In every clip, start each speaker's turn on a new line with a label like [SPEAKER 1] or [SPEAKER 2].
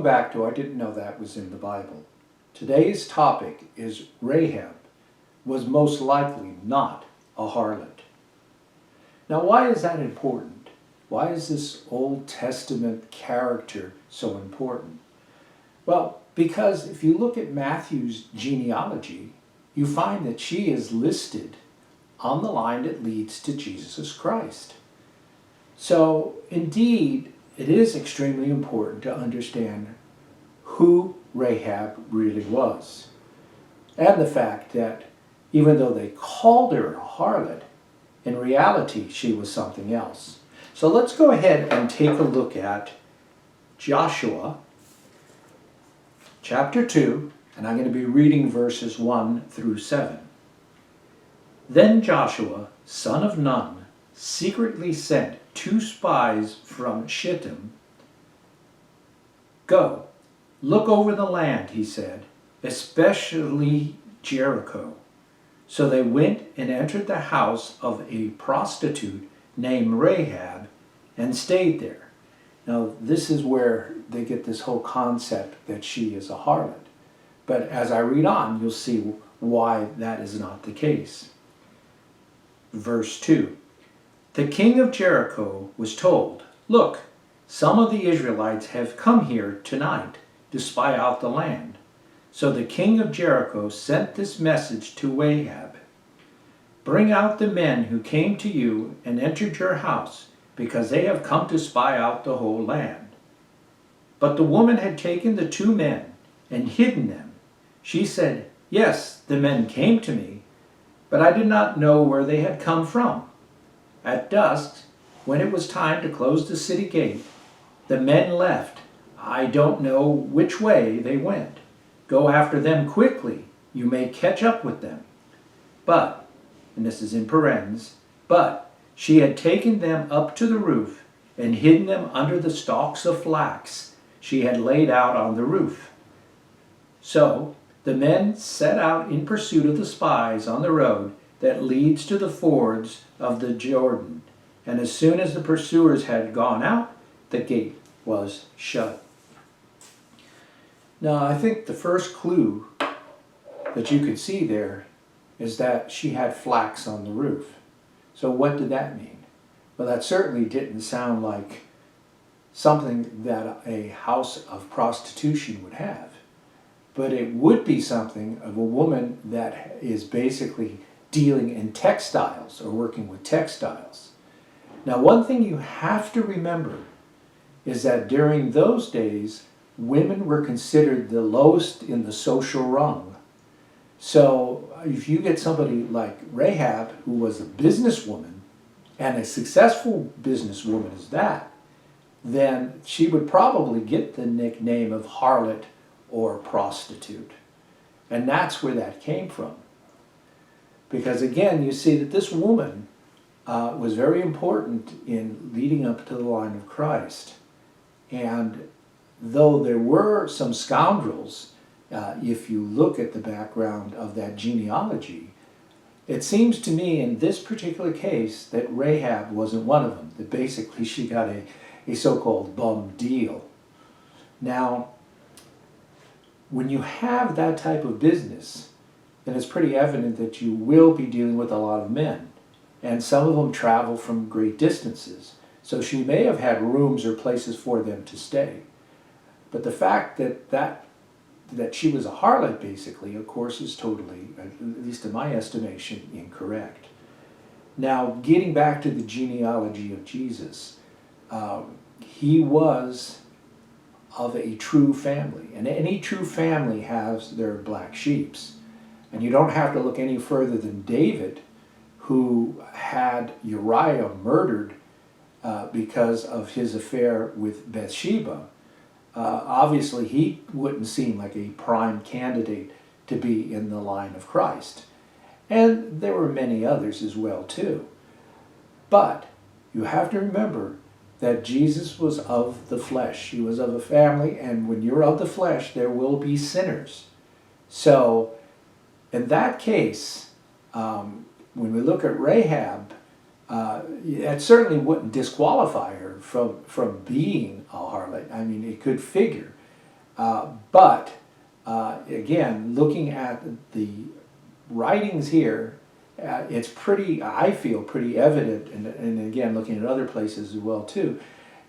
[SPEAKER 1] back to, I didn't know that was in the Bible. Today's topic is Rahab was most likely not a harlot. Now, why is that important? Why is this Old Testament character so important? Well, because if you look at Matthew's genealogy, you find that she is listed on the line that leads to Jesus Christ. So, indeed, it is extremely important to understand who Rahab really was. And the fact that even though they called her a harlot, in reality she was something else. So let's go ahead and take a look at Joshua chapter 2, and I'm going to be reading verses 1 through 7. Then Joshua, son of Nun, secretly sent 2 spies from Shittim. Go, look over the land, he said, especially Jericho. So they went and entered the house of a prostitute named Rahab and stayed there. Now, this is where they get this whole concept that she is a harlot. But as I read on, you'll see why that is not the case. Verse 2. The king of Jericho was told, look, some of the Israelites have come here tonight to spy out the land. So the king of Jericho sent this message to Rahab. Bring out the men who came to you and entered your house, because they have come to spy out the whole land. But the woman had taken the 2 men and hidden them. She said, yes, the men came to me, but I did not know where they had come from. At dusk, when it was time to close the city gate, the men left. I don't know which way they went. Go after them quickly. You may catch up with them. But, and this is in parentheses, but she had taken them up to the roof and hidden them under the stalks of flax she had laid out on the roof. So the men set out in pursuit of the spies on the road that leads to the fords of the Jordan. And as soon as the pursuers had gone out, the gate was shut. Now, I think the first clue that you could see there is that she had flax on the roof. So what did that mean? Well, that certainly didn't sound like something that a house of prostitution would have. But it would be something of a woman that is basically dealing in textiles or working with textiles. Now, one thing you have to remember is that during those days, women were considered the lowest in the social rung. So if you get somebody like Rahab, who was a businesswoman, and a successful businesswoman as that, then she would probably get the nickname of harlot or prostitute. And that's where that came from. Because again, you see that this woman was very important in leading up to the line of Christ. And though there were some scoundrels, if you look at the background of that genealogy, it seems to me in this particular case that Rahab wasn't one of them, that basically she got a so-called bum deal. Now, when you have that type of business, then it's pretty evident that you will be dealing with a lot of men. And some of them travel from great distances. So she may have had rooms or places for them to stay. But the fact that she was a harlot, basically, of course, is totally, at least in my estimation, incorrect. Now, getting back to the genealogy of Jesus, he was of a true family. And any true family has their black sheeps. And you don't have to look any further than David, who had Uriah murdered because of his affair with Bathsheba. Obviously, he wouldn't seem like a prime candidate to be in the line of Christ. And there were many others as well, too. But you have to remember that Jesus was of the flesh. He was of a family, and when you're of the flesh, there will be sinners. So, in that case, when we look at Rahab, it certainly wouldn't disqualify her from being a harlot. I mean, it could figure. But again, looking at the writings here, it's pretty, I feel, pretty evident, and again, looking at other places as well too,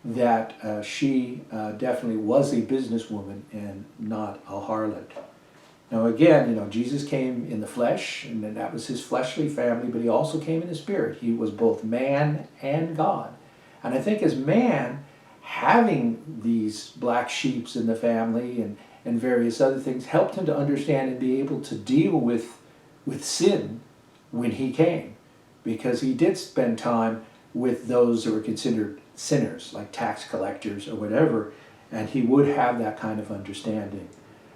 [SPEAKER 1] that she definitely was a businesswoman and not a harlot. Now again, Jesus came in the flesh, and that was his fleshly family, but he also came in the spirit. He was both man and God. And I think as man, having these black sheeps in the family and various other things helped him to understand and be able to deal with sin when he came, because he did spend time with those that were considered sinners, like tax collectors or whatever, and he would have that kind of understanding.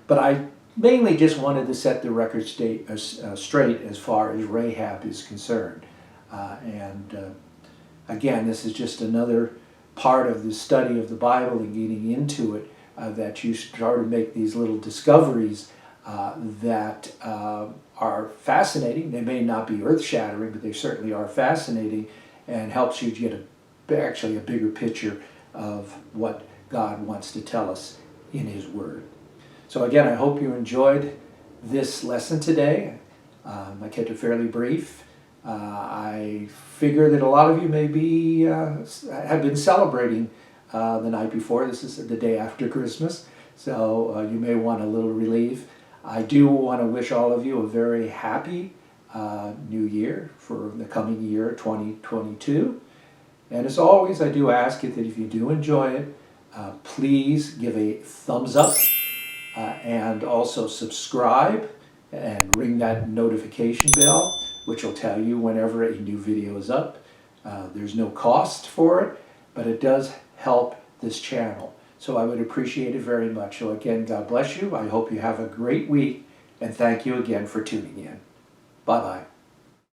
[SPEAKER 1] But I mainly just wanted to set the record straight as far as Rahab is concerned. Again, this is just another part of the study of the Bible and getting into it, that you start to make these little discoveries that are fascinating. They may not be earth-shattering, but they certainly are fascinating, and helps you get actually a bigger picture of what God wants to tell us in his word. So again, I hope you enjoyed this lesson today. I kept it fairly brief. I figure that a lot of you may be have been celebrating the night before. This is the day after Christmas, so you may want a little relief. I do want to wish all of you a very happy new year for the coming year, 2022. And as always, I do ask you that if you do enjoy it, please give a thumbs up and also subscribe and ring that notification bell, which will tell you whenever a new video is up. There's no cost for it, but it does help this channel. So I would appreciate it very much. So again, God bless you. I hope you have a great week, and thank you again for tuning in. Bye-bye.